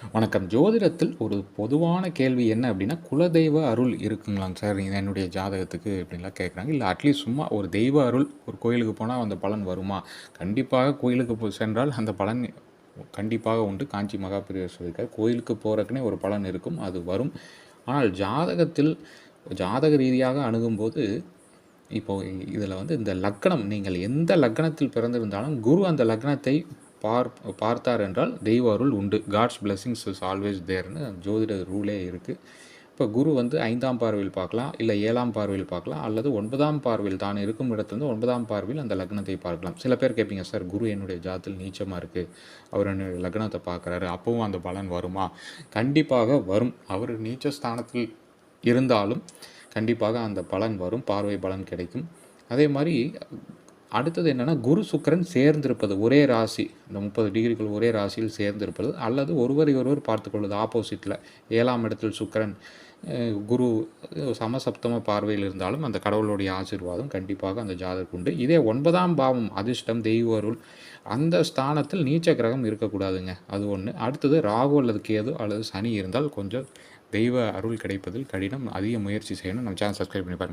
வணக்கம். ஜோதிடத்தில் ஒரு பொதுவான கேள்வி என்ன அப்டின்னா, குலதெய்வ அருள் இருக்குங்களாங்க சார் என்னுடைய ஜாதகத்துக்கு அப்டின்லாம் கேட்குறாங்க. இல்ல அட்லீஸ்ட் சும்மா ஒரு தெய்வ அருள் ஒரு கோயிலுக்கு போனா அந்த பலன் வருமா? கண்டிப்பாக கோயிலுக்கு சென்றால் அந்த பலன் கண்டிப்பாக உண்டு. காஞ்சி மகாபெரியவர் சொல்லியிருக்கார். கோயிலுக்கு போறதுக்குன்னே ஒரு பலன் இருக்கும். அது வரும். ஆனால் ஜாதகத்தில் ஜாதக ரீதியாக அணுகும்போது, இப்போ இதில வந்து இந்த லக்கணம் நீங்கள் எந்த லக்கணத்தில் பிறந்திருந்தாலும், குரு அந்த லக்னத்தை பார்த்தார் என்றால் தெய்வ அருள் உண்டு. காட்ஸ் பிளெஸிங்ஸ் இஸ் ஆல்வேஸ் தேர்ன்னு ஜோதிட ரூலே இருக்கு. இப்போ குரு வந்து 5ஆம் பார்வையில் பார்க்கலாம், இல்ல 7ஆம் பார்வையில் பார்க்கலாம், அல்லது 9ஆம் பார்வையில் தான் இருக்கும் இடத்திலிருந்து 9ஆம் பார்வையில் அந்த லக்னத்தை பார்க்கலாம். சில பேர் கேட்பீங்க, சார் குரு என்னுடைய ஜாதகத்தில் நீச்சமா இருக்கு. அவர் என்னுடைய லக்னத்தை பார்க்குறாரு. அப்பவும் அந்த பலன் வருமா? கண்டிப்பாக வரும். அவர் நீச்ச ஸ்தானத்தில் இருந்தாலும் கண்டிப்பாக அந்த பலன் வரும். பார்வை பலன் கிடைக்கும். அதே மாரி அடுத்தது என்னன்னா, குரு, சுக்கிரன் சேர்ந்திருப்பது. ஒரே ராசி. இந்த 30 டிகிரிக்குள் ஒரே ராசியில் சேர்ந்திருப்பது. அல்லது ஒருவரை ஒருவர் பார்த்துக்கொள்வது ஆப்போசிட்ல. 7ஆம் இடத்தில் சுக்கிரன், குரு சமசப்தம பார்வையில் இருந்தாலும் அந்த கடவுளுடைய ஆசீர்வாதம் கண்டிப்பாக அந்த ஜாதகருக்கு உண்டு. இதே 9ஆம் பாவம் அதிர்ஷ்டம், தெய்வ அருள் அந்த ஸ்தானத்தில் நீச்ச கிரகம் இருக்கக்கூடாதுங்க. அது ஒண்ணு. அடுத்தது ராகு அல்லது கேது அல்லது சனி இருந்தால் கொஞ்சம் தெய்வ அருள் கிடைப்பதில் கடினம். அதிக முயற்சி செய்யணும். நம்ம சேனல் சப்ஸ்கிரைப் பண்ணி பாருங்க.